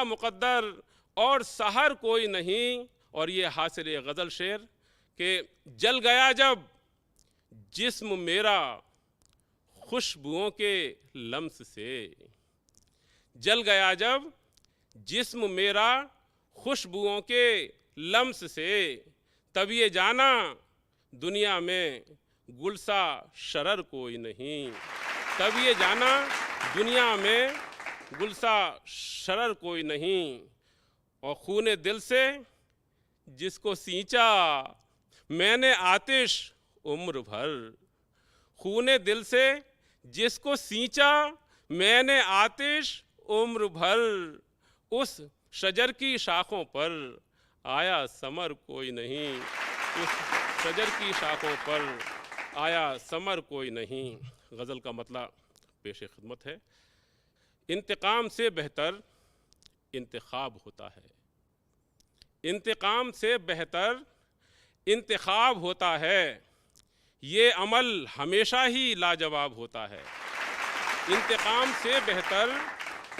मुक़द्दर और सहर कोई नहीं। और ये हासिल गज़ल शेर कि जल गया जब जिस्म मेरा खुशबुओं के लम्स से, जल गया जब जिस्म मेरा खुशबुओं के लम्स से, तब ये जाना दुनिया में गुलसा शरर कोई नहीं। तब ये जाना दुनिया में गुलसा शरर कोई नहीं। और खूने दिल से जिसको सींचा मैंने आतिश उम्र भर, खूने दिल से जिसको सींचा मैंने आतिश उम्र भर, उस शजर की शाखों पर आया समर कोई नहीं। उस शजर की शाखों पर आया समर कोई नहीं। गज़ल का मतलब पेश खिदमत है। इंतकाम से बेहतर इंतखाब होता है, इंतकाम से बेहतर इंतखाब होता है, ये अमल हमेशा ही लाजवाब होता है। इंतकाम से बेहतर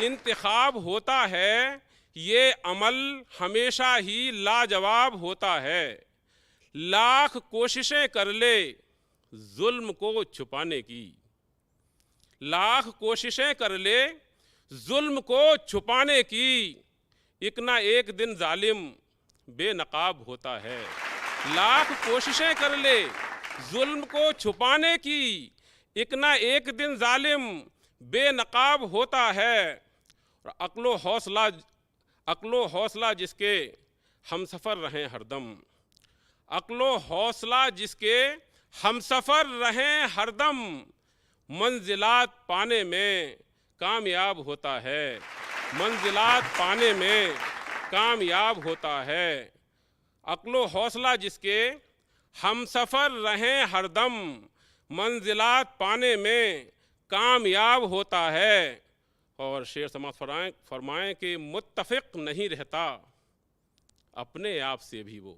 इंतखाब होता है, ये अमल हमेशा ही लाजवाब होता है। लाख कोशिशें कर ले जुल्म को छुपाने की, लाख कोशिशें कर ले जुल्म को छुपाने की, एक ना एक दिन जालिम बेनकाब होता है। लाख कोशिशें कर ले जुल्म को छुपाने की, एक ना एक दिन जालिम बेनकाब होता है। और अक्लो हौसला जिसके हम सफ़र रहें हरदम, अक्लो हौसला जिसके हम सफ़र रहें हरदम, मंजिलात पाने में कामयाब होता है। मंजिलात पाने में कामयाब होता है। अक्लो हौसला जिसके हम सफ़र रहें हरदम, मंजिलात पाने में कामयाब होता है। और शेर समाज फरमाएं कि मुत्तफ़िक़ नहीं रहता अपने आप से भी वो,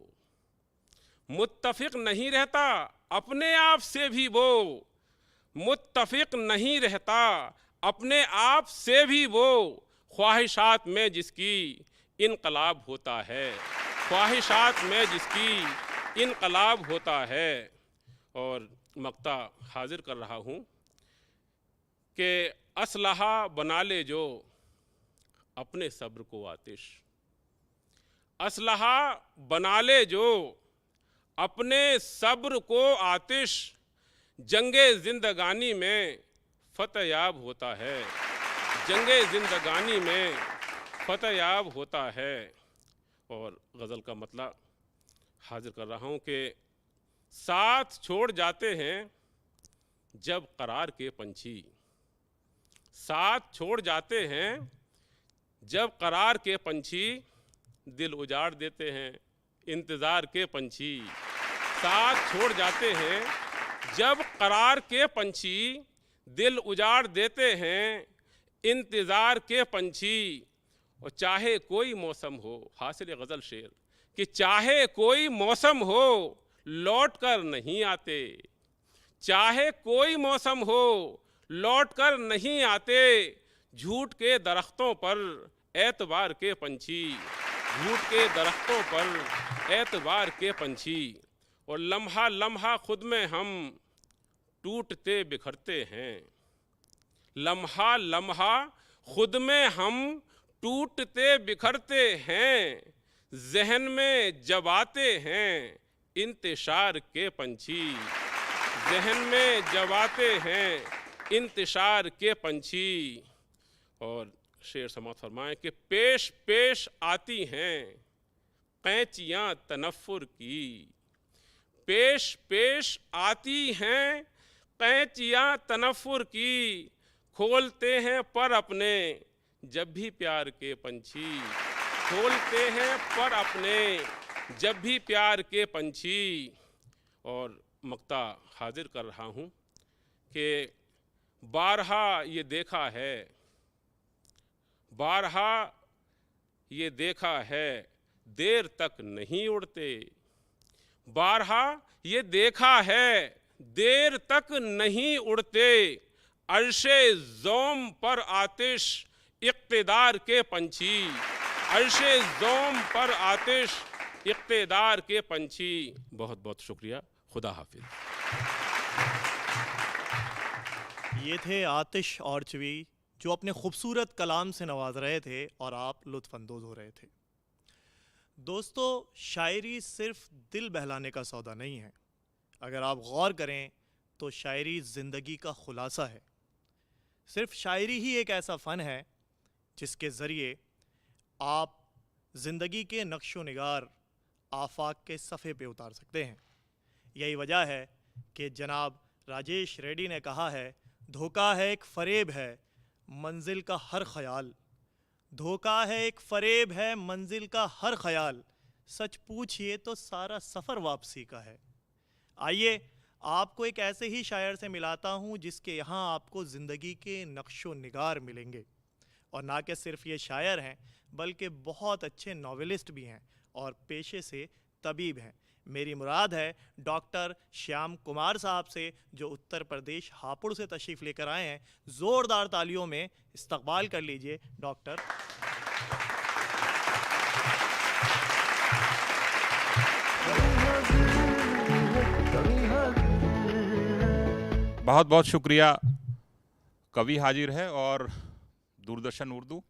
मुत्तफ़िक़ नहीं रहता अपने आप से भी वो, मुत्तफ़िक़ नहीं रहता अपने आप से भी वो, ख्वाहिशात में जिसकी इनकलाब होता है, ख्वाहिशात में जिसकी इनकलाब होता है। और मक्ता हाजिर कर रहा हूँ कि असलहा बना ले जो अपने सब्र को आतिश, असलहा बना ले जो अपने सब्र को आतिश, जंगे जिंदगानी में फतयाब होता है, जंगे जिंदगानी में फतयाब होता है। और गज़ल का मतलब हाजिर कर रहा हूँ कि साथ छोड़ जाते हैं जब करार के पंछी, साथ छोड़ जाते हैं जब करार के पंछी, दिल उजाड़ देते हैं इंतज़ार के पंछी। साथ छोड़ जाते हैं जब करार के पंछी, दिल उजाड़ देते हैं इंतज़ार के पंछी। और चाहे कोई मौसम हो, हासिल गज़ल शेर कि चाहे कोई मौसम हो लौट कर नहीं आते, चाहे कोई मौसम हो लौट कर नहीं आते, झूठ के दरख्तों पर एतबार के पंछी, झूठ के दरख्तों पर एतबार के पंछी। और लम्हा लम्हा खुद में हम टूटते बिखरते हैं, लम्हा लम्हा खुद में हम टूटते बिखरते हैं, जहन में जब आते हैं इंतशार के पंछी, जहन में जब आते हैं इंतशार के पंछी। और शेर समात फरमाएं कि पेश पेश आती हैं कैंचियाँ तनफ्फुर की, पेश पेश आती हैं कैंचियाँ तनफ्फुर की, खोलते हैं पर अपने जब भी प्यार के पंछी, खोलते हैं पर अपने जब भी प्यार के पंछी। और मक्ता हाजिर कर रहा हूँ कि बारहा ये देखा है, बारहा ये देखा है देर तक नहीं उड़ते, बारहा ये देखा है देर तक नहीं उड़ते, अर्शे ज़ोम पर आतिश इक़्तिदार के पंछी, अर्शे ज़ोम पर आतिश, इक़्तिदार के पंछी। बहुत बहुत शुक्रिया। खुदा हाफिज़। ये थे आतिश और चवी जो अपने खूबसूरत कलाम से नवाज रहे थे और आप लुत्फ़अंदोज़ हो रहे थे। दोस्तों, शायरी सिर्फ दिल बहलाने का सौदा नहीं है। अगर आप गौर करें तो शायरी ज़िंदगी का ख़ुलासा है। सिर्फ शायरी ही एक ऐसा फ़न है जिसके ज़रिए आप ज़िंदगी के नक्शो निगार आफाक के सफ़े पे उतार सकते हैं। यही वजह है कि जनाब राजेश रेड्डी ने कहा है, धोखा है एक फ़रेब है मंजिल का हर ख्याल। धोखा है एक फ़रेब है मंजिल का हर ख्याल, सच पूछिए तो सारा सफ़र वापसी का है। आइए आपको एक ऐसे ही शायर से मिलाता हूँ जिसके यहाँ आपको ज़िंदगी के नक्शो निगार मिलेंगे। और ना कि सिर्फ ये शायर हैं बल्कि बहुत अच्छे नॉवेलिस्ट भी हैं और पेशे से तबीब हैं। मेरी मुराद है डॉक्टर श्याम कुमार साहब से, जो उत्तर प्रदेश हापुड़ से तशरीफ़ लेकर आए हैं। ज़ोरदार तालियों में इस्तकबाल कर लीजिए डॉक्टर। बहुत बहुत शुक्रिया। कवि हाजिर है और दूरदर्शन उर्दू।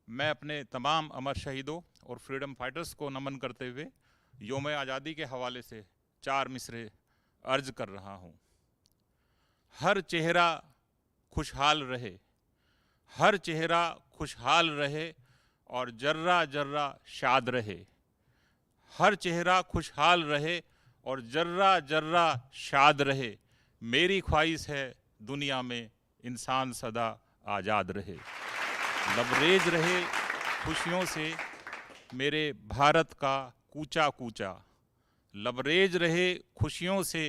मैं अपने तमाम अमर शहीदों और फ्रीडम फाइटर्स को नमन करते हुए योम आज़ादी के हवाले से 4 मिसरे अर्ज कर रहा हूँ। हर चेहरा खुशहाल रहे, हर चेहरा खुशहाल रहे और जर्रा जर्रा शाद रहे। हर चेहरा खुशहाल रहे और जर्रा जर्रा शाद रहे। मेरी ख्वाहिश है दुनिया में इंसान सदा आज़ाद रहे। लबरेज रहे खुशियों से मेरे भारत का कूचा कूचा। लबरेज रहे खुशियों से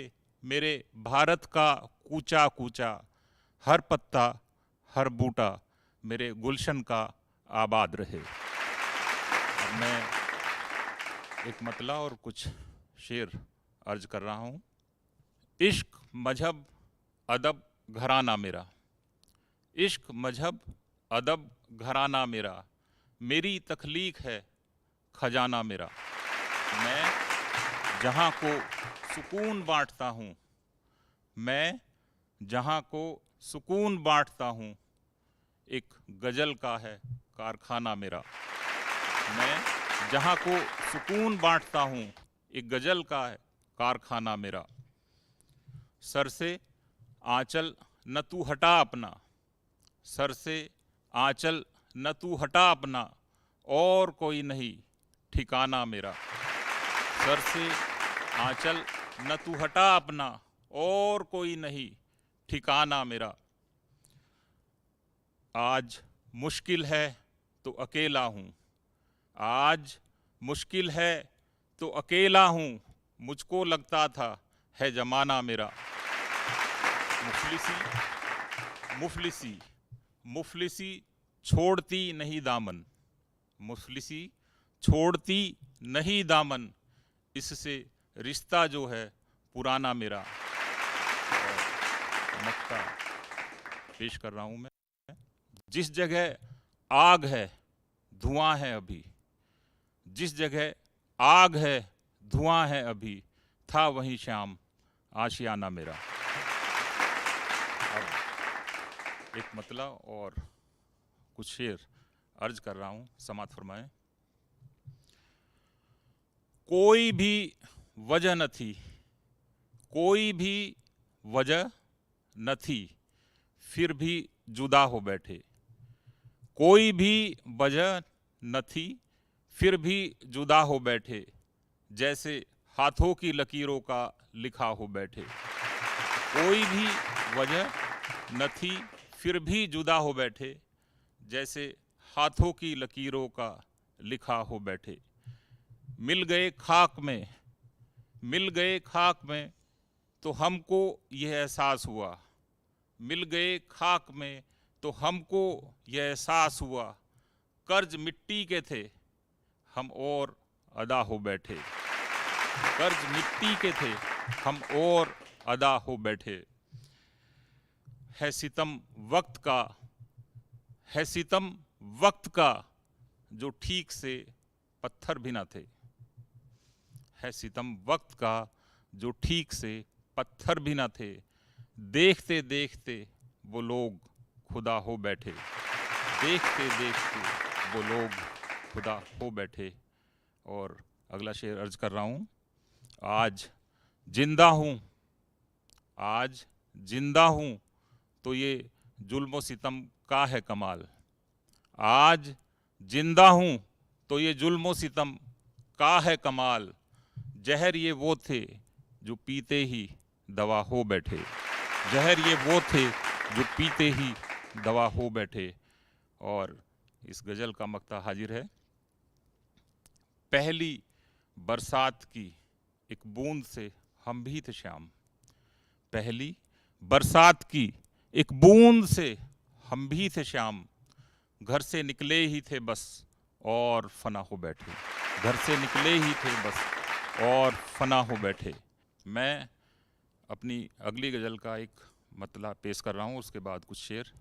मेरे भारत का कूचा कूचा। हर पत्ता हर बूटा मेरे गुलशन का आबाद रहे। अब मैं एक मतला और कुछ शेर अर्ज कर रहा हूँ। इश्क मजहब अदब घराना मेरा, इश्क मजहब अदब घराना मेरा, मेरी तख्लीक है खजाना मेरा। मैं जहाँ को सुकून बांटता हूँ, मैं जहाँ को सुकून बांटता हूँ, एक गज़ल का है कारखाना मेरा। मैं जहाँ को सुकून बांटता हूँ, एक गज़ल का है कारखाना मेरा। सर से आंचल न तू हटा अपना, सर से आंचल न तू हटा अपना, और कोई नहीं ठिकाना मेरा। सर से आंचल न तू हटा अपना, और कोई नहीं ठिकाना मेरा। आज मुश्किल है तो अकेला हूँ, आज मुश्किल है तो अकेला हूँ, मुझको लगता था है ज़माना मेरा। मुफलिसी मुफलिसी मुफलिसी छोड़ती नहीं दामन, मुफलिसी छोड़ती नहीं दामन, इससे रिश्ता जो है पुराना मेरा। और मक्ता पेश कर रहा हूँ मैं। जिस जगह आग है धुआं है अभी, जिस जगह आग है धुआं है अभी, था वहीं शाम आशियाना मेरा। अब एक मतला और कुछ शेर अर्ज कर रहा हूँ, समात फरमाएं। कोई भी वजह न थी, कोई भी वजह न थी, फिर भी जुदा हो बैठे। कोई भी वजह न थी, फिर भी जुदा हो बैठे, जैसे हाथों की लकीरों का लिखा हो बैठे। कोई भी वजह न थी, फिर भी जुदा हो बैठे, जैसे हाथों की लकीरों का लिखा हो बैठे। मिल गए खाक में, मिल गए खाक में, तो हमको यह एहसास हुआ। मिल गए खाक में तो हमको यह एहसास हुआ, कर्ज मिट्टी के थे हम और अदा हो बैठे। कर्ज मिट्टी के थे हम और अदा हो बैठे। है सितम वक्त का, है सितम वक्त का जो ठीक से पत्थर भी ना थे। है सितम वक्त का जो ठीक से पत्थर भी ना थे, देखते देखते वो लोग खुदा हो बैठे, देखते देखते वो लोग खुदा हो बैठे। और अगला शेर अर्ज कर रहा हूँ। आज जिंदा हूँ, आज जिंदा हूँ तो ये जुल्म सितम का है कमाल। आज जिंदा हूँ तो ये जुल्म सितम का है कमाल। जहर ये वो थे जो पीते ही दवा हो बैठे, जहर ये वो थे जो पीते ही दवा हो बैठे। और इस गज़ल का मक्ता हाजिर है। पहली बरसात की एक बूंद से हम भी थे श्याम, पहली बरसात की एक बूंद से हम भी थे श्याम। घर से निकले ही थे बस और फना हो बैठे, घर से निकले ही थे बस और फना हो बैठे। मैं अपनी अगली गज़ल का एक मतला पेश कर रहा हूँ, उसके बाद कुछ शेर।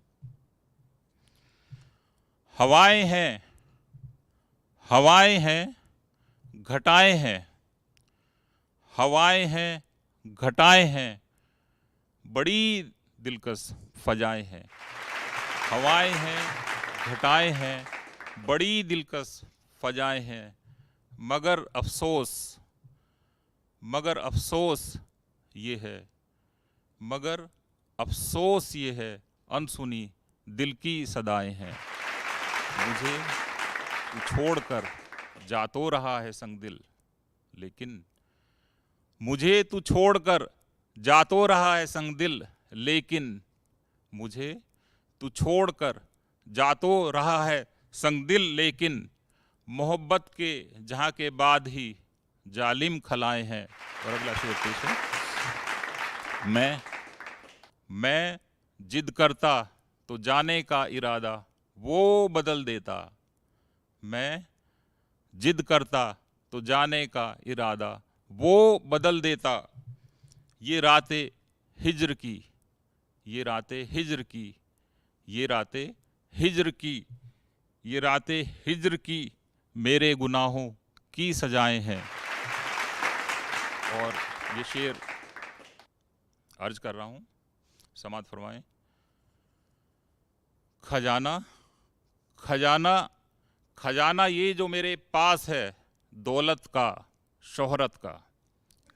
हवाएं हैं, हवाएं हैं, घटाएं हैं, हवाएं हैं, घटाएं हैं, बड़ी दिलकश फजाएं हैं। हवाएं हैं, घटाएं हैं, बड़ी दिलकश फजाएं हैं। मगर अफसोस, मगर अफसोस ये है, मगर अफसोस ये है, अनसुनी दिल की सदाएं हैं। मुझे तू छोड़कर जा तो रहा है संग दिल, लेकिन मुझे तू छोड़कर जा तो रहा है संग दिल, लेकिन मुझे तू छोड़कर जा तो रहा है संग दिल, लेकिन मोहब्बत के जहाँ के बाद ही जालिम खलाए हैं। और अगला शेर पेश है। मैं जिद करता तो जाने का इरादा वो बदल देता, मैं जिद करता तो जाने का इरादा वो बदल देता। ये रातें हिज्र की, ये रातें हिज्र की, ये रातें हिज्र की, ये रातें हिज्र की मेरे गुनाहों की सजाएं हैं। और ये शेर अर्ज कर रहा हूँ, समात फरमाएं। खजाना, खजाना, खजाना ये जो मेरे पास है दौलत का, शोहरत का।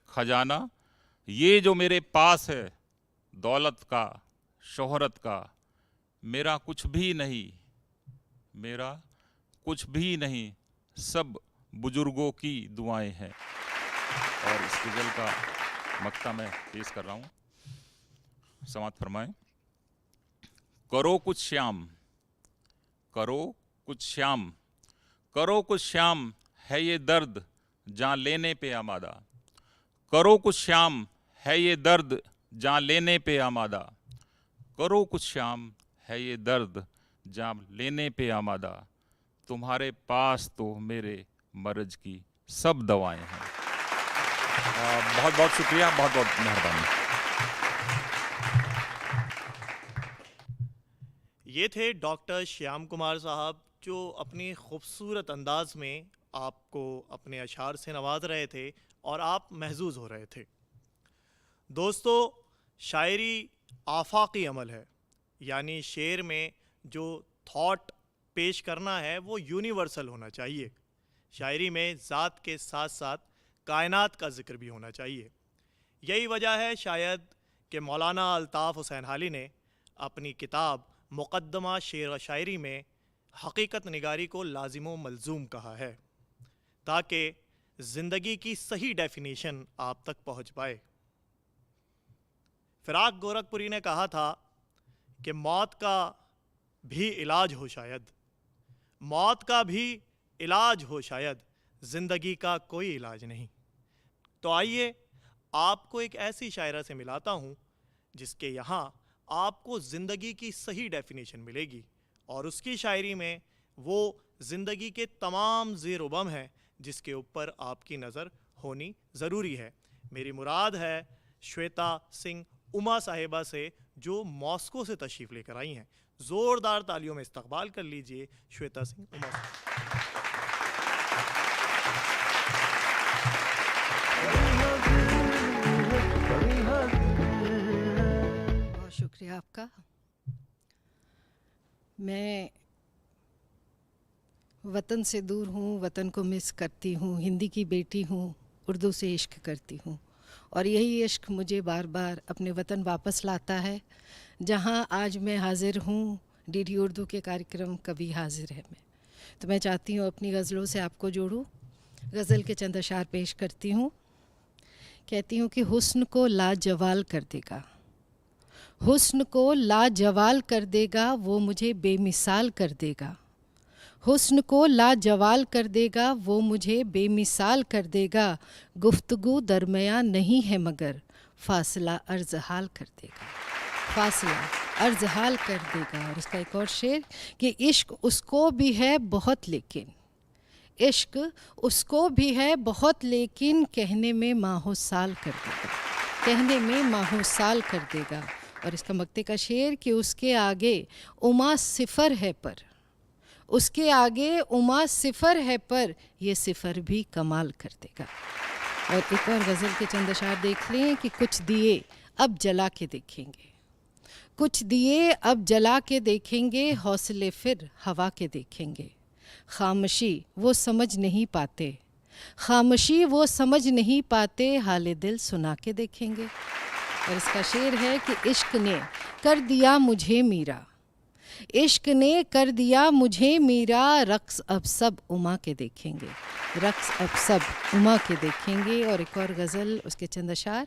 खजाना ये जो मेरे पास है दौलत का, शोहरत का, मेरा कुछ भी नहीं, मेरा कुछ भी नहीं, सब बुजुर्गों की दुआएं हैं। और इस गज़ल का मक्ता मैं पेश कर रहा हूँ, समात फरमाएं। करो कुछ श्याम, करो कुछ श्याम, करो कुछ श्याम, है ये दर्द जान लेने पे आमादा। करो कुछ श्याम, है ये दर्द जान लेने पे आमादा। करो कुछ श्याम, है ये दर्द जान लेने पे आमादा। तुम्हारे पास तो मेरे मर्ज की सब दवाएं हैं। बहुत बहुत शुक्रिया, बहुत बहुत मेहरबानी। ये थे डॉक्टर श्याम कुमार साहब, जो अपनी खूबसूरत अंदाज में आपको अपने अशार से नवाज रहे थे और आप महजूज हो रहे थे। दोस्तों, शायरी आफाकी अमल है, यानी शेर में जो थॉट पेश करना है वो यूनिवर्सल होना चाहिए। शायरी में ज़ात के साथ साथ कायनात का जिक्र भी होना चाहिए। यही वजह है शायद कि मौलाना अल्ताफ़ हुसैन हाली ने अपनी किताब मुक़द्दमा शेर व शायरी में हकीकत निगारी को लाजिम मलजूम कहा है, ताकि ज़िंदगी की सही डेफिनेशन आप तक पहुँच पाए। फ़िराक गोरखपुरी ने कहा था कि मौत का भी इलाज हो शायद, मौत का भी इलाज हो शायद, ज़िंदगी का कोई इलाज नहीं। तो आइए आपको एक ऐसी शायरा से मिलाता हूँ जिसके यहाँ आपको ज़िंदगी की सही डेफिनेशन मिलेगी, और उसकी शायरी में वो ज़िंदगी के तमाम ज़ेर बम हैं जिसके ऊपर आपकी नज़र होनी ज़रूरी है। मेरी मुराद है श्वेता सिंह उमा साहिबा से, जो मॉस्को से तशरीफ़ लेकर आई हैं। जोरदार तालियों में इस्तकबाल कर लीजिए श्वेता सिंह उमर साहब। बहुत शुक्रिया आपका। मैं वतन से दूर हूँ, वतन को मिस करती हूँ, हिंदी की बेटी हूँ, उर्दू से इश्क करती हूँ और यही इश्क मुझे बार बार अपने वतन वापस लाता है, जहाँ आज मैं हाज़िर हूँ। डीडी उर्दू के कार्यक्रम कभी हाजिर है में, तो मैं चाहती हूँ अपनी गज़लों से आपको जोड़ूँ। गज़ल के चंद अशार पेश करती हूँ। कहती हूँ कि हुस्न को लाजवाल कर देगा, हुस्न को लाजवाल कर देगा, वो मुझे बेमिसाल कर देगा। हुस्न को लाजवाल कर देगा, वो मुझे बेमिसाल कर देगा। गुफ्तगू दरमियान नहीं है मगर फासला अर्ज़ हाल कर देगा, फासला अर्ज़ हाल कर देगा। और इसका एक और शेर कि इश्क उसको भी है बहुत लेकिन, इश्क उसको भी है बहुत लेकिन कहने में माहो साल कर देगा, कहने में माहो साल कर देगा। और इसका मक्ते का शेर कि उसके आगे उमा सिफ़र है पर, उसके आगे उमा सिफ़र है पर ये सिफ़र भी कमाल कर देगा। और एक और गज़ल के चंद अशार देख लें कि कुछ दिए अब जला के देखेंगे, कुछ दिए अब जला के देखेंगे, हौसले फिर हवा के देखेंगे। खामोशी वो समझ नहीं पाते, खामोशी वो समझ नहीं पाते, हाले दिल सुना के देखेंगे। और इसका शेर है कि इश्क ने कर दिया मुझे मीरा, इश्क ने कर दिया मुझे मीरा, रक्स अब सब उमा के देखेंगे, रक्स अब सब उमा के देखेंगे। और एक और गज़ल उसके चंद अशार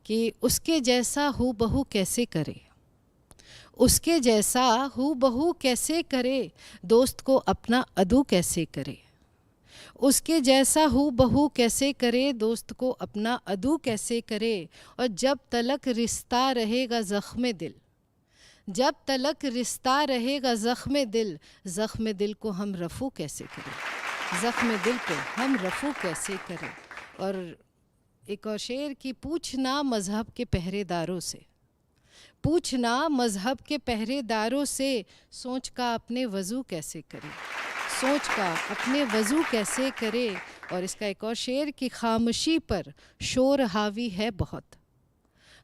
कि उसके जैसा हू बहू कैसे करे, उसके जैसा हू बहू कैसे करे, दोस्त को अपना अदू कैसे करे। उसके जैसा हू बहू कैसे करे, दोस्त को अपना अदू कैसे करे। और जब तलक रिश्ता रहेगा ज़ख्म दिल, जब तलक रिश्ता रहेगा ज़ख्म दिल, ज़ख्म दिल को हम रफ़ू कैसे करें, ज़ख्म दिल को हम रफ़ू कैसे करें। और एक और शेर कि पूछना मज़हब के पहरेदारों से, पूछना मज़हब के पहरेदारों से, सोच का अपने वज़ू कैसे करे, सोच का अपने वज़ू कैसे करे। और इसका एक और शेर कि खामोशी पर शोर हावी है बहुत,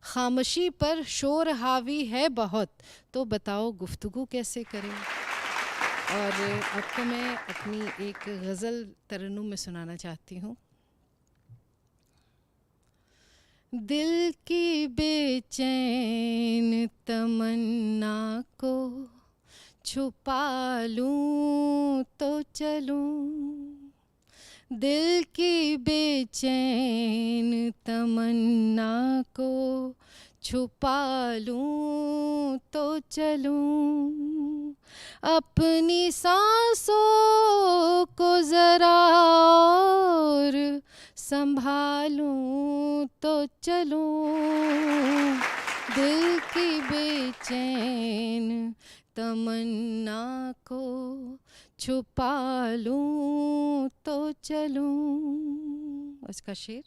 खामोशी पर शोर हावी है बहुत, तो बताओ गुफ्तगू कैसे करें। और आपको मैं अपनी एक गज़ल तरन्नुम में सुनाना चाहती हूँ। दिल की बेचैन तमन्ना को छुपा लूँ तो चलूँ, दिल की बेचैन तमन्ना को छुपा लूँ तो चलूँ, अपनी सांसों को ज़रा और संभालूं तो चलूं, दिल की बेचैन तमन्ना को छुपा लूं तो चलूं। उसका शेर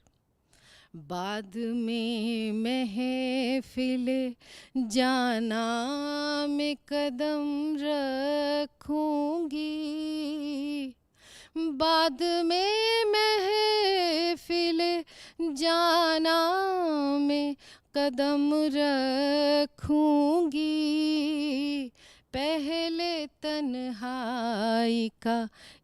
बाद में महफिले जाना में कदम रखूंगी, बाद में महफिले जाना में कदम रखूंगी, पहले तन्हाई का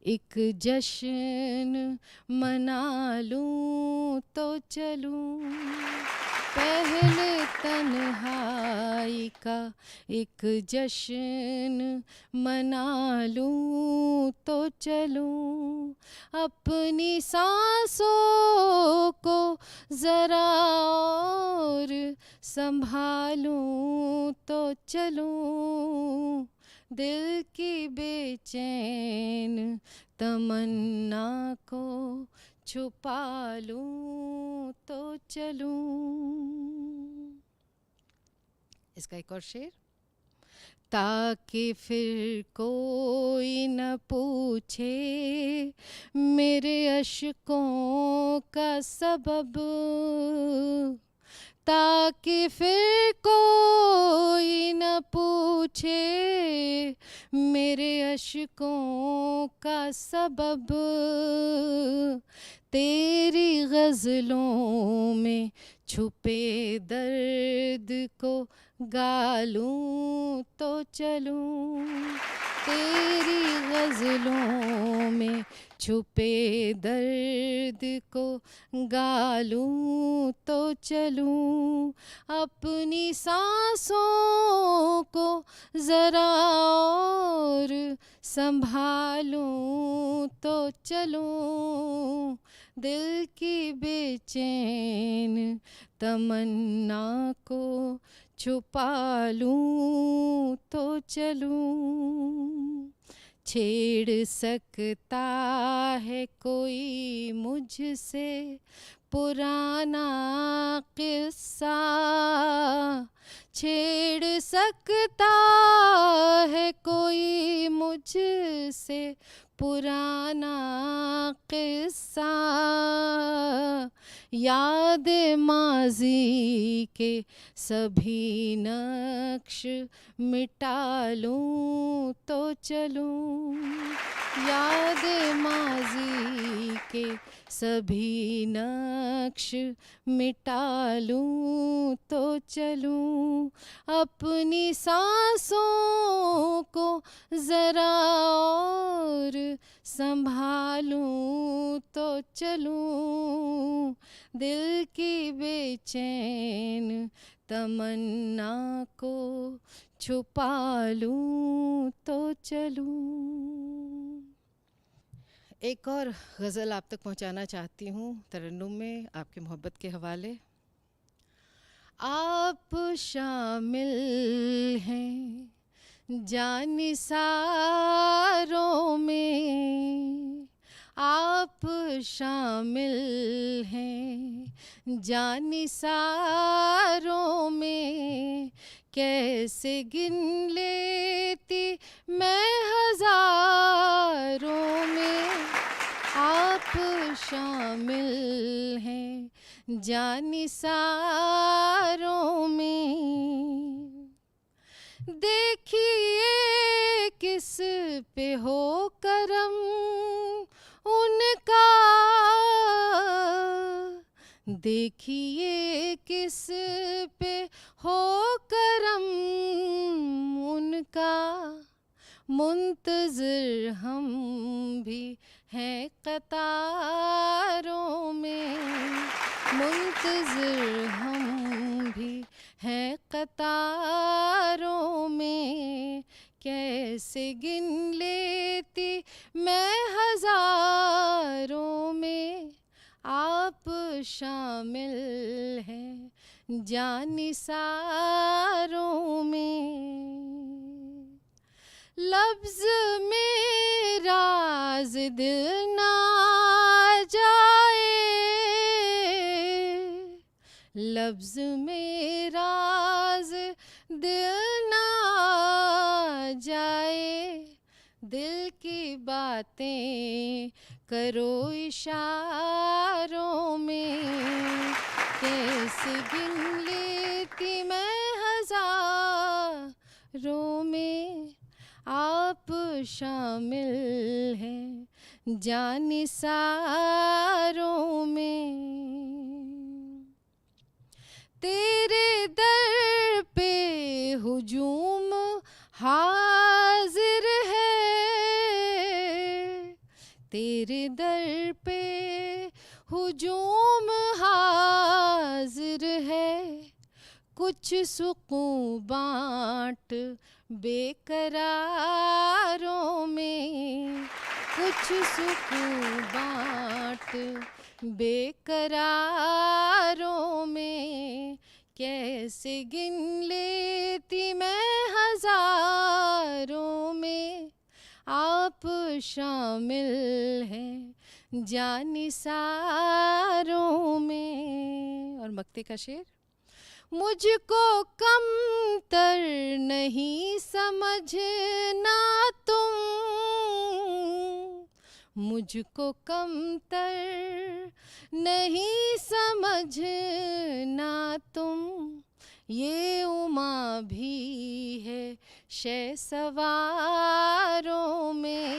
एक जश्न मना लूं तो चलूं, पहले तन्हाई का एक जश्न मना लूं तो चलूं, अपनी सांसों को ज़रा और संभालूं तो चलूं, दिल की बेचैन तमन्ना को छुपा लूं तो चलूं। इसका एक और शेर ताकि फिर कोई न पूछे मेरे अश्कों का सबब, ताकि फिर कोई न पूछे मेरे अश्कों का सबब। तेरी गज़लों में छुपे दर्द को गा लूं तो चलूं। तेरी गज़लों में छुपे दर्द को गा लूं तो चलूं। अपनी सांसों को ज़रा और संभालूं तो चलूं। दिल की बेचैन तमन्ना को छुपा लूं तो चलूं। छेड़ सकता है कोई मुझसे पुराना किस्सा। छेड़ सकता है कोई मुझसे पुराना किस्सा। याद माज़ी के सभी नक्श मिटा लूं तो चलूं। याद माज़ी के सभी नक्श मिटा लूं तो चलूं। अपनी सांसों को ज़रा और संभालूं तो चलूं। दिल की बेचैन तमन्ना को छुपा लूं तो चलूं। एक और गज़ल आप तक पहुंचाना चाहती हूँ तरन्नुम में आपकी मोहब्बत के हवाले। आप शामिल हैं जानिसारों में। आप शामिल हैं जानिसारों में। कैसे गिन लेती मैं हज़ारों में। आप शामिल हैं जानिसारों में। देखिए किस पे हो करम उनका। देखिए किस पे हो करम उनका। मुंतज़िर हम भी हैं कतारों में। मुंतज़िर हम भी हैं कतारों में। कैसे गिन लेती मैं हज़ारों में। आप शामिल हैं जानिसारों में। लफ्ज़ में राज़ दिल ना जाए। लफ्ज़ में राज़ दिल ना जाए। दिल की बातें करो इशारों में। कैसे गिन लेती मैं हज़ारों में। आप शामिल हैं जानिसारों में। तेरे दर पे हुजूम हाजिर है। तेरे दर पे हुजूम हाजिर है। कुछ सुकून बाँट बेकरारों में। कुछ सुकून बाँट बेकरारों में। कैसे गिन लेती मैं हज़ारों में। आप शामिल हैं जानिसारों में। और मक्ते का शेर। मुझको कमतर नहीं समझना तुम। मुझको कमतर नहीं समझना तुम, ये उमा भी है शह सवारों में,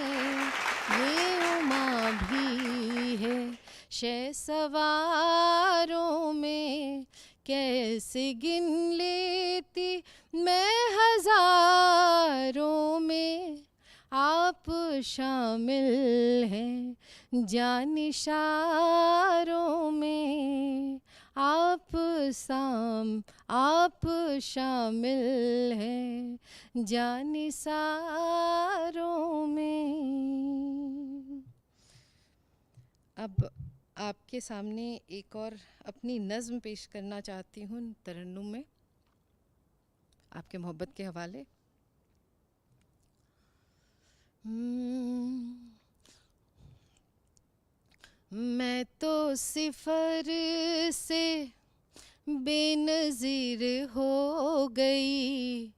ये उमा भी है शह सवारों में। कैसे गिन लेती मैं हजारों में, आप शामिल हैं जानिशारों में, आप शामिल हैं जानिसारों में। अब आपके सामने एक और अपनी नज़्म पेश करना चाहती हूँ तरन्नुम में, आपके मोहब्बत के हवाले। मैं तो सिफर से बेनज़ीर हो गई,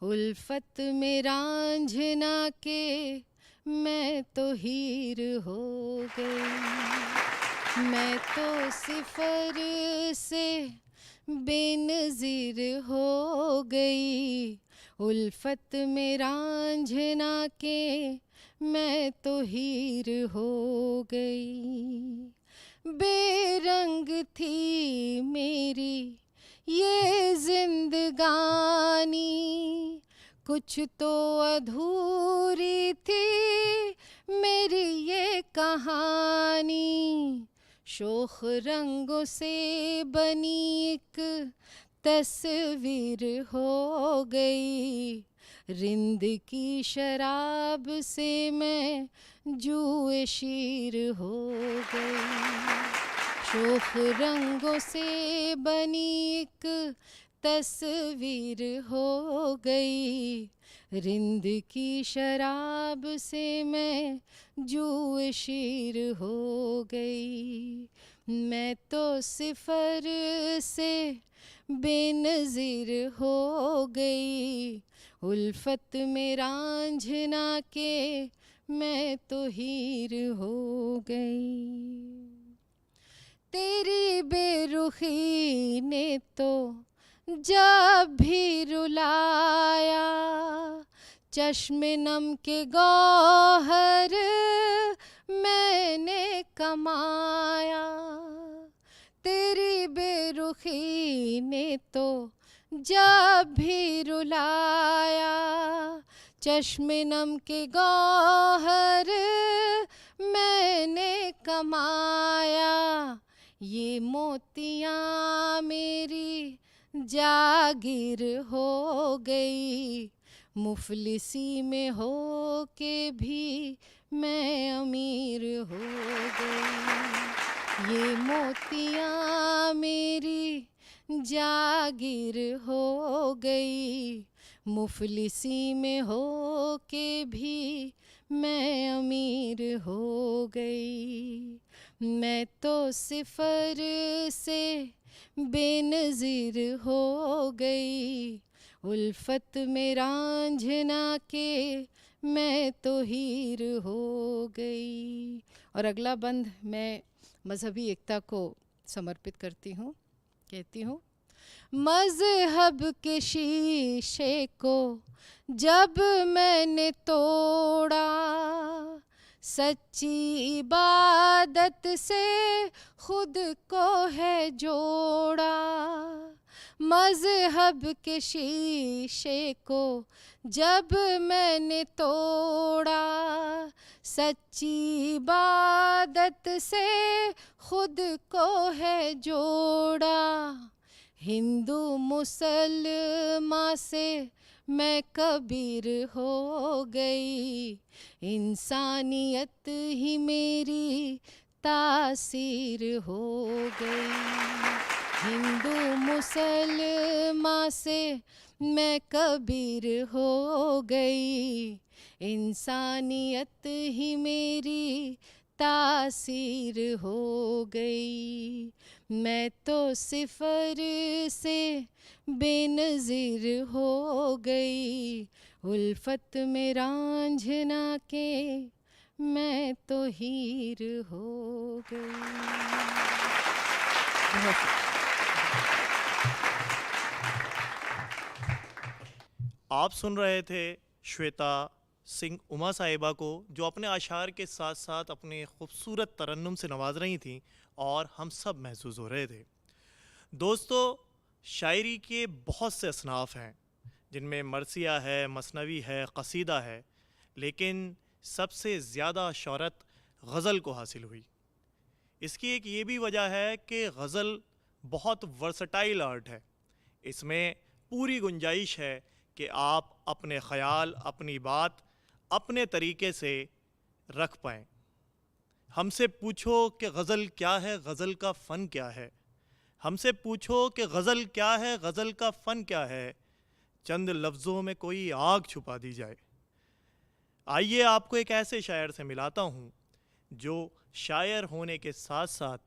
उल्फत में रांझना के मैं तो हीर हो गई। मैं तो सिफर से बेनज़ीर हो गई, उल्फत में रांझना के मैं तो हीर हो गई। बेरंग थी मेरी ये जिंदगानी, कुछ तो अधूरी थी मेरी ये कहानी। शोख रंगों से बनी एक तस्वीर हो गई, रिंद की शराब से मैं जुए शीर हो गई। शोख रंगों से बनी एक तस्वीर हो गई, रिंद की शराब से मैं जुए शीर हो गई। मैं तो सिफर से बेनज़ीर हो गई, उल्फत में रांझना के मैं तो हीर हो गई। तेरी बेरुखी ने तो जब भी रुलाया, चश्मे नम के गौहर मैंने कमाया। तेरी बेरुखी ने तो जब भी रुलाया, चश्मे नम के गौहर मैंने कमाया। ये मोतियाँ मेरी जागीर हो गई, मुफलिसी में हो के भी मैं अमीर हो गई। ये मोतियाँ मेरी जागीर हो गई, मुफलिसी में हो के भी मैं अमीर हो गई। मैं तो सिफर से बेनज़ीर हो गई, उल्फत में रांझना के मैं तो हीर हो गई। और अगला बंद मैं मजहबी एकता को समर्पित करती हूँ। कहती हूँ, मजहब के शीशे को जब मैंने तोड़ा, सच्ची इबादत से खुद को है जोड़ा। मजहब के शीशे को जब मैंने तोड़ा, सच्ची इबादत से खुद को है जोड़ा। हिंदू मुसलमान से मैं कबीर हो गई, इंसानियत ही मेरी तासीर हो गई। हिंदू मुसलमान से मैं कबीर हो गई, इंसानियत ही मेरी तासीर हो गई। मैं तो सिफर से बेनज़ीर हो गई, उल्फत में रांझना के मैं तो हीर हो गई। बहुत आप सुन रहे थे श्वेता सिंह उमा साहिबा को, जो अपने अशार के साथ साथ अपने खूबसूरत तरन्नुम से नवाज रही थीं और हम सब महसूस हो रहे थे। दोस्तों, शायरी के बहुत से असनाफ़ हैं, जिनमें मरसिया है, मसनवी है, कसीदा है, लेकिन सबसे ज़्यादा शोहरत गज़ल को हासिल हुई। इसकी एक ये भी वजह है कि गज़ल बहुत वर्सटाइल आर्ट है। इसमें पूरी गुंजाइश है कि आप अपने ख़याल, अपनी बात अपने तरीके से रख पाएँ। हमसे पूछो कि गज़ल क्या है, गज़ल का फ़न क्या है। हमसे पूछो कि गज़ल क्या है, गज़ल का फ़न क्या है। चंद लफ्ज़ों में कोई आग छुपा दी जाए। आइए आपको एक ऐसे शायर से मिलाता हूँ जो शायर होने के साथ साथ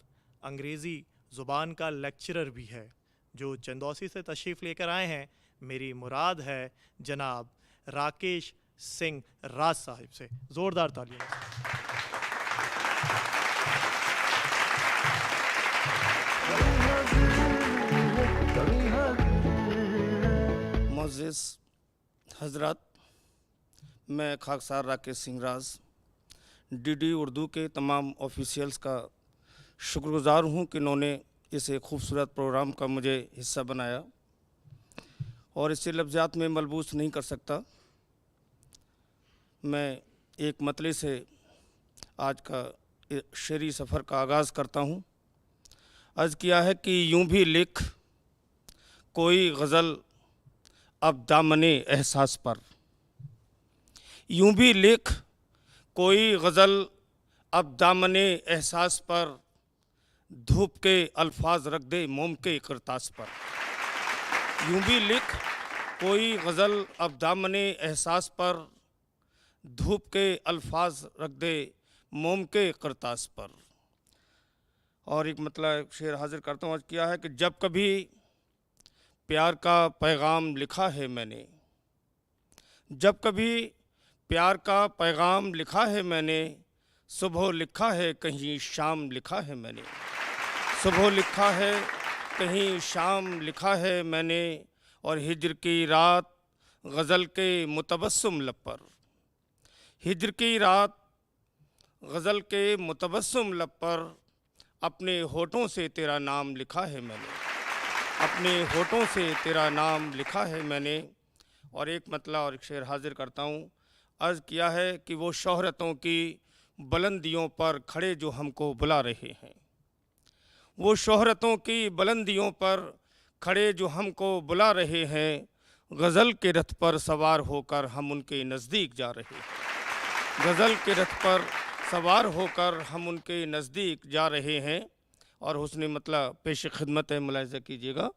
अंग्रेज़ी ज़ुबान का लेक्चरर भी है, जो चंदौसी से तशरीफ़ लेकर आए हैं। मेरी मुराद है जनाब राकेश सिंह राज साहिब से। ज़ोरदार तालियां। मोअज़्ज़िज़ हज़रात, मैं खाकसार राकेश सिंह राज डीडी उर्दू के तमाम ऑफिशियल्स का शुक्रगुज़ार हूँ कि इन्होंने इस खूबसूरत प्रोग्राम का मुझे हिस्सा बनाया और इसे लफ्ज़ात में मलबूस नहीं कर सकता। मैं एक मतले से आज का शेरी सफ़र का आगाज़ करता हूँ। अर्ज़ किया है कि यूं भी लिख कोई गज़ल अब दामने एहसास पर, यूं भी लिख कोई गज़ल अब दामने एहसास पर, धूप के अल्फाज रख दे मोम के करतास पर। यूं भी लिख कोई गज़ल अब दामने एहसास पर, धूप के अल्फाज रख दे मोम के करतास पर। और एक मतलब शेर हाजिर करता हूँ। आज किया है कि जब कभी प्यार का पैगाम लिखा है मैंने, जब कभी प्यार का पैगाम लिखा है मैंने, सुबह लिखा है कहीं शाम लिखा है मैंने, सुबह लिखा है कहीं शाम लिखा है मैंने, और हिज्र की रात गज़ल के मुतबस्सुम लब पर, हिज्र की रात गज़ल के मुतबस्सुम लब पर, अपने होठों से तेरा नाम लिखा है मैंने, अपने होठों से तेरा नाम लिखा है मैंने। और एक मतला और एक शेर हाजिर करता हूँ। अर्ज़ किया है कि वो शोहरतों की बुलंदियों पर खड़े जो हमको बुला रहे हैं, वो शोहरतों की बुलंदियों पर खड़े जो हमको बुला रहे हैं, गज़ल के रथ पर सवार होकर हम उनके नज़दीक जा रहे हैं, गज़ल के रथ पर सवार होकर हम उनके नज़दीक जा रहे हैं। और हुस्न मतलब पेश खिदमत है, मुलाहिज़ा कीजिएगा।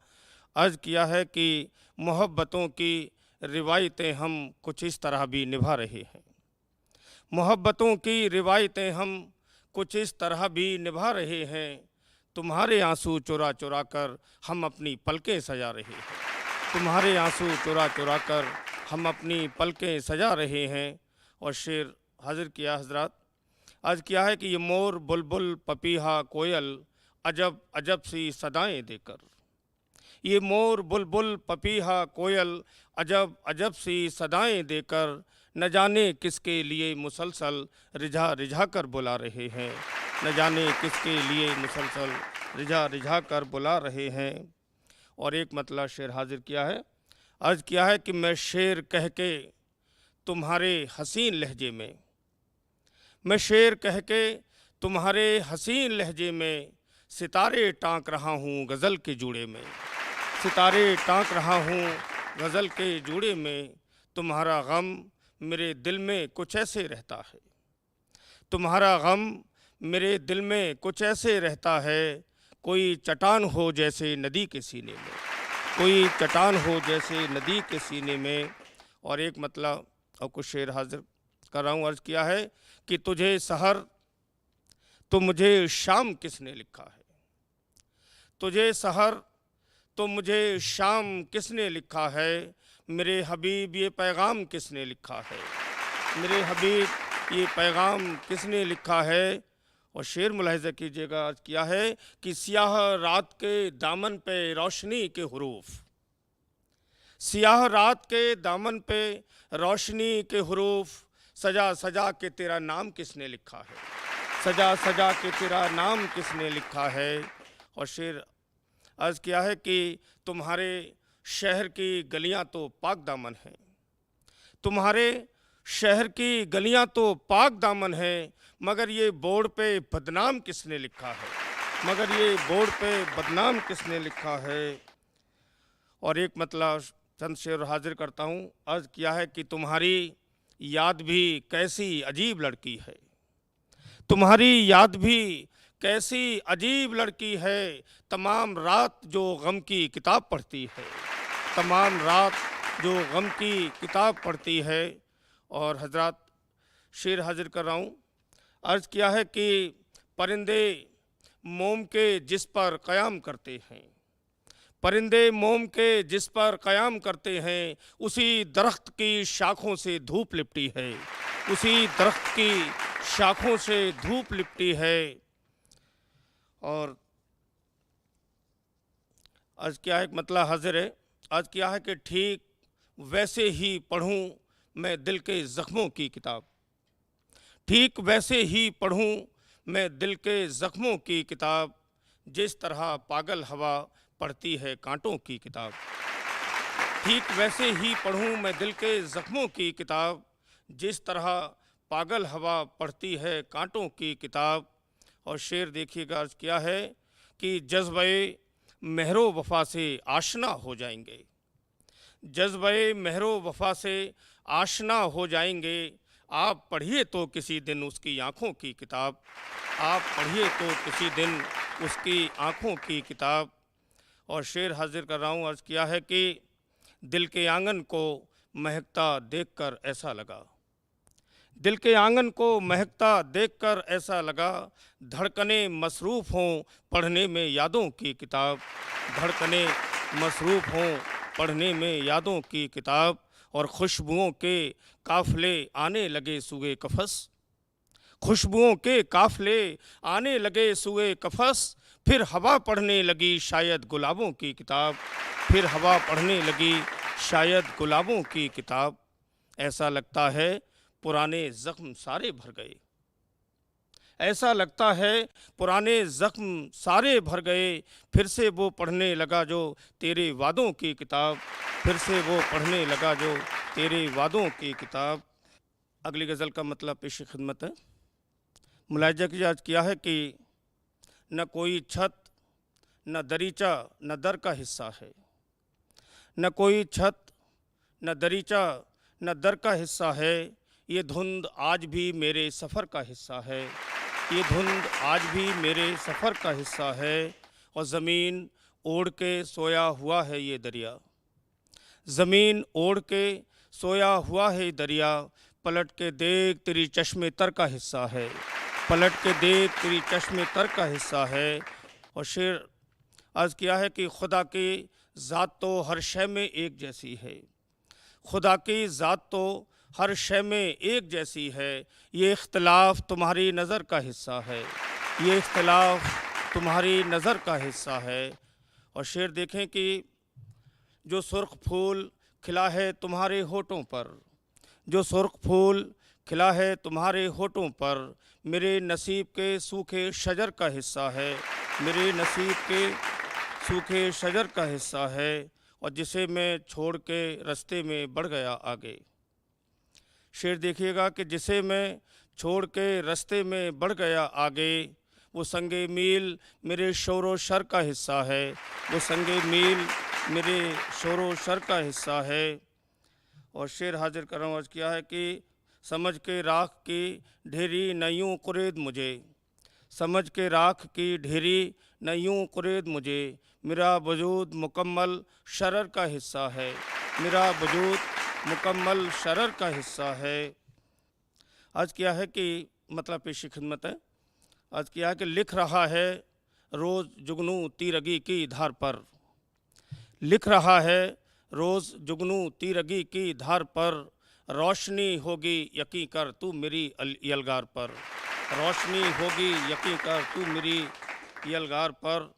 अर्ज़ किया है कि मोहब्बतों की रिवायतें हम कुछ इस तरह भी निभा रहे हैं, मोहब्बतों की रिवायतें हम कुछ इस तरह भी निभा रहे हैं, तुम्हारे आंसू चुरा चुरा कर हम अपनी पलकें सजा रहे हैं, तुम्हारे आंसू चुरा चुरा कर हम अपनी पलकें सजा रहे हैं। और शेर हाजिर किया हज़रात। आज किया है कि ये मोर बुलबुल पपीहा कोयल अजब अजब सी सदाएं देकर, ये मोर बुलबुल पपीहा कोयल अजब अजब सी सदाएं देकर, न जाने किसके लिए मुसलसल रिझा रिझा कर बुला रहे हैं, न जाने किसके लिए मुसलसल रिझा रिझा कर बुला रहे हैं। और एक मतलब शेर हाजिर किया है। अर्ज़ किया है कि मैं शेर कह के तुम्हारे हसीन लहजे में, मैं शेर कह के तुम्हारे हसीन लहजे में, सितारे टाँक रहा हूँ गज़ल के जूड़े में, सितारे टाँक रहा हूँ गज़ल के जूड़े में, तुम्हारा गम मेरे दिल में कुछ ऐसे रहता है, तुम्हारा गम मेरे दिल में कुछ ऐसे रहता है, कोई चट्टान हो जैसे नदी के सीने में, कोई चट्टान हो जैसे नदी के सीने में। और एक मतलब और कुछ शेर हाजिर कर रहा हूँ। अर्ज़ किया है कि तुझे सहर तो मुझे शाम किसने लिखा है, तुझे सहर तो मुझे शाम किसने लिखा है, मेरे हबीब ये पैगाम किसने लिखा है, मेरे हबीब ये पैगाम किसने लिखा है। और शेर मुलाहिजा कीजिएगा, आज क्या है कि सियाह रात के दामन पे रोशनी के हुरूफ, सियाह रात के दामन पे रोशनी के हुरूफ, सजा सजा के तेरा नाम किसने लिखा है, सजा सजा के तेरा नाम किसने लिखा है। और शेर अर्ज़ किया है कि तुम्हारे शहर की गलियां तो पाक दामन हैं, तुम्हारे शहर की गलियां तो पाक दामन हैं, मगर ये बोर्ड पे बदनाम किसने लिखा है, मगर ये बोर्ड पे बदनाम किसने लिखा है। और एक मतलब चंद शेर हाजिर करता हूँ। अर्ज़ किया है कि तुम्हारी याद भी कैसी अजीब लड़की है, तुम्हारी याद भी कैसी अजीब लड़की है, तमाम रात जो गम की किताब पढ़ती है, तमाम रात जो गम की किताब पढ़ती है। और हजरत शेर हाजिर कर रहा हूँ। अर्ज़ किया है कि परिंदे मोम के जिस पर क़याम करते हैं, परिंदे मोम के जिस पर क़याम करते हैं, उसी दरख्त की शाखों से धूप लिपटी है, उसी दरख्त की शाखों से धूप लिपटी है। और आज क्या है मतलब हाजिर है। आज क्या है कि ठीक वैसे ही पढ़ूं मैं दिल के ज़ख्मों की किताब, ठीक वैसे ही पढ़ूं मैं दिल के ज़ख्मों की किताब, जिस तरह पागल हवा पढ़ती है कांटों की किताब, ठीक वैसे ही पढ़ूं मैं दिल के ज़ख्मों की किताब, जिस तरह पागल हवा पढ़ती है कांटों की किताब। और शेर देखिएगा अर्ज़ क्या है कि जज्बे महरो वफ़ा से आशना हो जाएंगे, जज्बे महरो वफ़ा से आशना हो जाएंगे, आप पढ़िए तो किसी दिन उसकी आँखों की किताब, आप पढ़िए तो किसी दिन उसकी आँखों की किताब। और शेर हाजिर कर रहा हूँ। अर्ज़ किया है कि दिल के आंगन को महकता देखकर ऐसा लगा, दिल के आंगन को महकता देखकर ऐसा लगा, धड़कने मसरूफ़ हों पढ़ने में यादों की किताब, धड़कने मसरूफ़ हों पढ़ने में यादों की किताब। और खुशबुओं के काफ़िले आने लगे सुए कफस, खुशबुओं के काफ़िले आने लगे सुए कफस, फिर हवा पढ़ने लगी शायद गुलाबों की किताब, फिर हवा पढ़ने लगी शायद गुलाबों की किताब। ऐसा लगता है पुराने ज़ख्म सारे भर गए, ऐसा लगता है पुराने ज़ख्म सारे भर गए, फिर से वो पढ़ने लगा जो तेरे वादों की किताब, फिर से वो पढ़ने लगा जो तेरे वादों की किताब। अगली गज़ल का मतलब पेश खिदमत है। मुलाहिजा की आज किया है कि न कोई छत न दरीचा न दर का हिस्सा है, न कोई छत न दरीचा न दर का हिस्सा है, ये धुंध आज भी मेरे सफ़र का हिस्सा है, ये धुंध आज भी मेरे सफ़र का हिस्सा है। और ज़मीन ओढ़ के सोया हुआ है ये दरिया, ज़मीन ओढ़ के सोया हुआ है दरिया, पलट के देख तेरी चश्मे तर का हिस्सा है, पलट के देख तेरी चश्मे तर का हिस्सा है। और शेर अर्ज़ किया है कि खुदा की ज़ात तो हर शय में एक जैसी है, खुदा की ज़ात तो हर शय में एक जैसी है, ये इख्तिलाफ़ तुम्हारी नज़र का हिस्सा है, ये इख्तिलाफ़ तुम्हारी नज़र का हिस्सा है। और शेर देखें कि जो सुर्ख फूल खिला है तुम्हारे होठों पर, जो सुर्ख फूल खिला है तुम्हारे होठों पर, मेरे नसीब के सूखे शजर का हिस्सा है, मेरे नसीब के सूखे शजर का हिस्सा है। और जिसे मैं छोड़ के रास्ते में बढ़ गया आगे, शेर देखिएगा कि जिसे मैं छोड़ के रास्ते में बढ़ गया आगे, वो संगे मील मेरे शोरो शर का हिस्सा है, वो संगे मील मेरे शोरो शर का हिस्सा है। और शेर हाजिर कर रहा हूँ। आज किया है कि समझ के राख की ढेरी न यूँ कुरेद मुझे, समझ के राख की ढेरी न यूँ कुरेद मुझे, मेरा वजूद मुकम्मल शरर का हिस्सा है, मेरा वजूद मुकम्मल शरर का हिस्सा है। आज क्या है कि मतलब पेशी खिदमत है। आज क्या है कि लिख रहा है रोज़ जुगनू तीरगी की धार पर, लिख रहा है रोज़ जुगनू तीरगी की धार पर, रोशनी होगी यकीन कर तू मेरी यलगार पर, रोशनी होगी यकीन कर तू मेरी यलगार पर।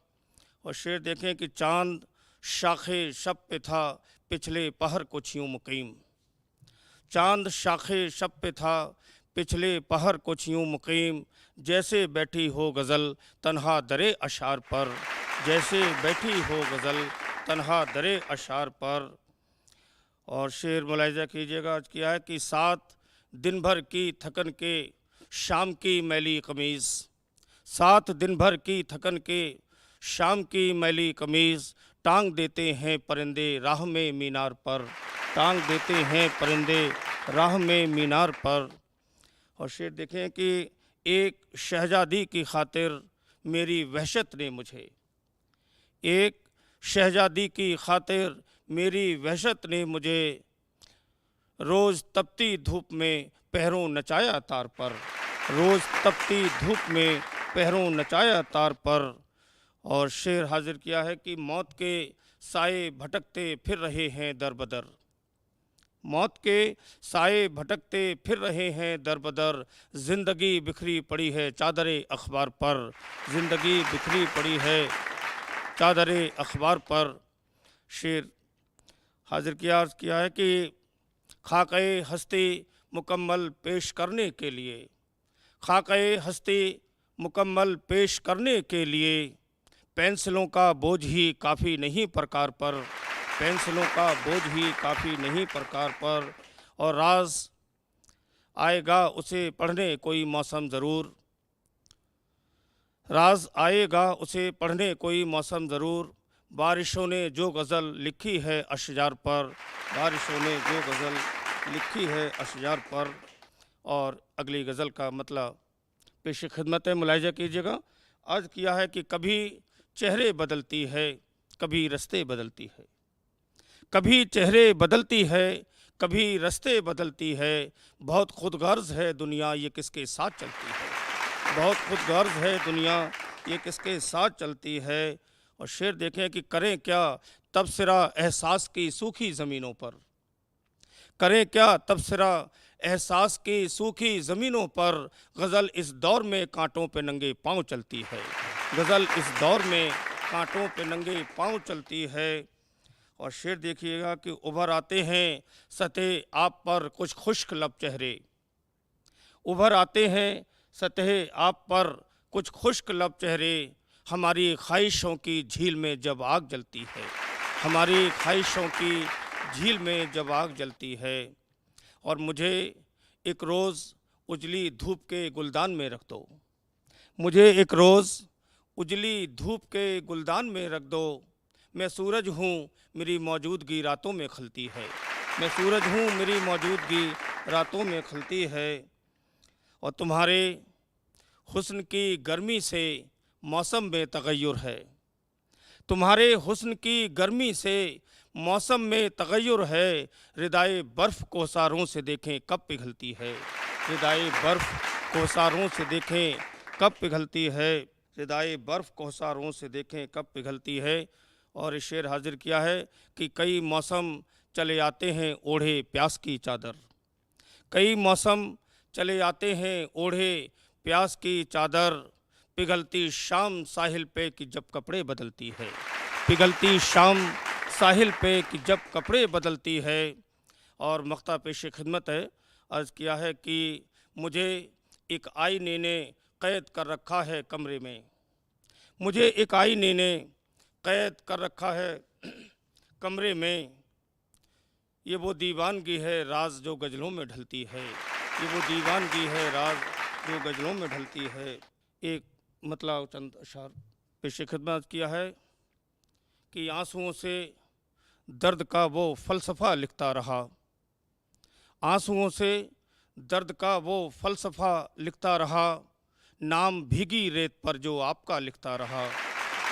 और शेर देखें कि चांद शाखे शब पे था पिछले पहर कुछ यूं मुकीम, चांद शाखे शब पे था पिछले पहर कुछ यूं मुकीम, जैसे बैठी हो गज़ल तन्हा दरे अशार पर, जैसे बैठी हो गज़ल तन्हा दरे अशार पर। और शेर मुलाहिजा कीजिएगा आज क्या है कि 7 दिन भर की थकन के शाम की मैली कमीज़, 7 दिन भर की थकन के शाम की मैली कमीज़, टांग देते हैं परिंदे राह में मीनार पर, टांग देते हैं परिंदे राह में मीनार पर। और शेर देखें कि एक शहजादी की खातिर मेरी वहशत ने मुझे, एक शहजादी की खातिर मेरी वहशत ने मुझे रोज़ तपती धूप में पहरों नचाया तार पर, रोज़ तपती धूप में पहरों नचाया तार पर। और शेर हाजिर किया है कि मौत के साए भटकते फिर रहे हैं दर बदर, मौत के साए भटकते फिर रहे हैं दर बदर, ज़िंदगी बिखरी पड़ी है चादरे अखबार पर, ज़िंदगी बिखरी पड़ी है चादरे अखबार पर। शेर हाजिर किया है कि खाके हस्ती मुकम्मल पेश करने के लिए, खाके हस्ती मुकम्मल पेश करने के लिए पेंसिलों का बोझ ही काफ़ी नहीं प्रकार पर, पेंसिलों का बोझ ही काफ़ी नहीं प्रकार पर। और राज आएगा उसे पढ़ने कोई मौसम ज़रूर, राज आएगा उसे पढ़ने कोई मौसम ज़रूर, बारिशों ने जो गज़ल लिखी है अशजार पर, बारिशों ने जो गज़ल लिखी है अशजार पर। और अगली गज़ल का मतलब पेश खिदमत है, मुलाहिजा कीजिएगा। अर्ज़ किया है कि कभी चेहरे बदलती है कभी रस्ते बदलती है, कभी चेहरे बदलती है कभी रस्ते बदलती है, बहुत खुदगर्ज़ है दुनिया ये किसके साथ चलती है, बहुत खुदगर्ज़ है दुनिया ये किसके साथ चलती है। और शेर देखें कि करें क्या तबसरा एहसास की सूखी ज़मीनों पर, करें क्या तबसरा एहसास की सूखी ज़मीनों पर, गज़ल इस दौर में कांटों पे नंगे पाँव चलती है, गज़ल इस दौर में कांटों पे नंगे पाँव चलती है। और शेर देखिएगा कि उभर आते हैं सतह आप पर कुछ खुश्क लब चेहरे, उभर आते हैं सतह आप पर कुछ खुश्क लब चेहरे, हमारी ख्वाहिशों की झील में जब आग जलती है, हमारी ख्वाहिशों की झील में जब आग जलती है। और मुझे एक रोज़ उजली धूप के गुलदान में रख दो, मुझे एक रोज़ उजली धूप के गुलदान में रख दो, मैं सूरज हूँ मेरी मौजूदगी रातों में खलती है, मैं सूरज हूँ मेरी मौजूदगी रातों में खलती है। और तुम्हारे हुस्न की गर्मी से मौसम में तगय्युर है, तुम्हारे हुस्न की गर्मी से मौसम में तगय्युर है, रिदाए बर्फ़ कोसारों से देखें कब पिघलती है, रिदाए बर्फ़ कोसारों से देखें कब पिघलती है, रिदाए बर्फ़ कोसारों से देखें कब पिघलती है। और इस शेर हाजिर किया है कि कई मौसम चले आते हैं ओढ़े प्यास की चादर, कई मौसम चले आते हैं ओढ़े प्यास की चादर, पिघलती शाम साहिल पे कि जब कपड़े बदलती है, पिघलती शाम साहिल पे कि जब कपड़े बदलती है। और मख्ता पेश खिदमत है, अर्ज़ किया है कि मुझे एक आईने ने कैद कर रखा है कमरे में, मुझे एक आईने ने कैद कर रखा है कमरे में, ये वो दीवानगी है राज जो गज़लों में ढलती है, ये वो दीवानगी है राज जो गज़लों में ढलती है। एक मतलब चंद अशार पेश खिदमत किया है कि आंसुओं से दर्द का वो फ़लसफ़ा लिखता रहा, आंसुओं से दर्द का वो फ़लसफ़ा लिखता रहा, नाम भीगी रेत पर जो आपका लिखता रहा,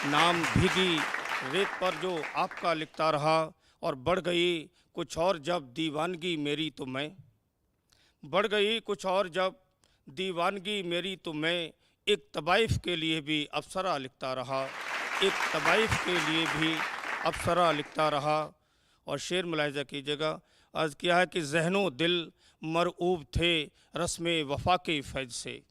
नाम भीगी रेत पर जो आपका लिखता रहा। और बढ़ गई कुछ और जब दीवानगी मेरी तो मैं, बढ़ गई कुछ और जब दीवानगी मेरी तो मैं, एक तवाइफ के लिए भी अप्सरा लिखता रहा, एक तवाइफ के लिए भी अप्सरा लिखता रहा। और शेर मुलाहिजा कीजिएगा, अर्ज़ किया है कि ज़हनो दिल मरऊब थे रस्म वफ़ा के फैज़ से,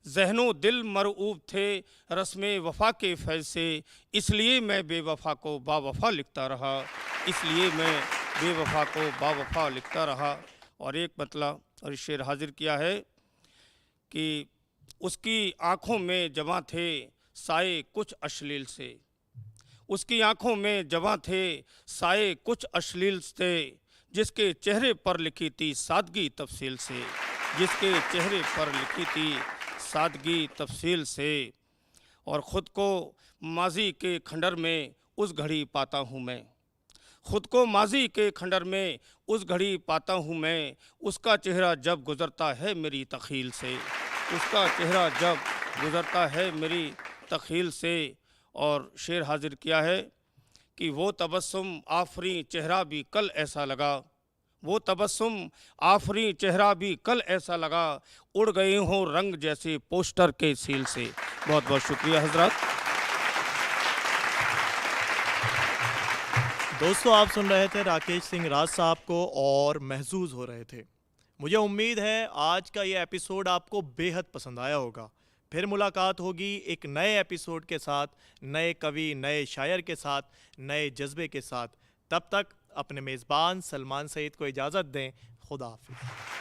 ज़हनो दिल मरऊब थे रस्म वफ़ा के फैज़ से, इसलिए मैं बेवफ़ा को बावफ़ा लिखता रहा, इसलिए मैं बेवफ़ा को बावफ़ा लिखता रहा। और एक मतलब और शेर हाजिर किया है कि उसकी आँखों में जमा थे साए कुछ अश्लील से, उसकी आँखों में जमा थे साए कुछ अश्लील से, जिसके चेहरे पर लिखी थी सादगी तफसील से, जिसके चेहरे पर लिखी थी सादगी तफसील से। और ख़ुद को माजी के खंडर में उस घड़ी पाता हूँ मैं, ख़ुद को माजी के खंडर में उस घड़ी पाता हूँ मैं, उसका चेहरा जब गुज़रता है मेरी तख़ील से, उसका चेहरा जब गुज़रता है मेरी तख़ील से। और शेर हाजिर किया है कि वो तबस्सुम आफरी चेहरा भी कल ऐसा लगा, वो तबस्सुम आफरी चेहरा भी कल ऐसा लगा, उड़ गए हों रंग जैसे पोस्टर के सील से। बहुत बहुत शुक्रिया हजरात। दोस्तों, आप सुन रहे थे राकेश सिंह राज साहब को और महजूज हो रहे थे। मुझे उम्मीद है आज का ये एपिसोड आपको बेहद पसंद आया होगा। फिर मुलाकात होगी एक नए एपिसोड के साथ, नए कवि, नए शायर के साथ, नए जज्बे के साथ। तब तक अपने मेज़बान सलमान सईद को इजाज़त दें। खुदा हाफिज़।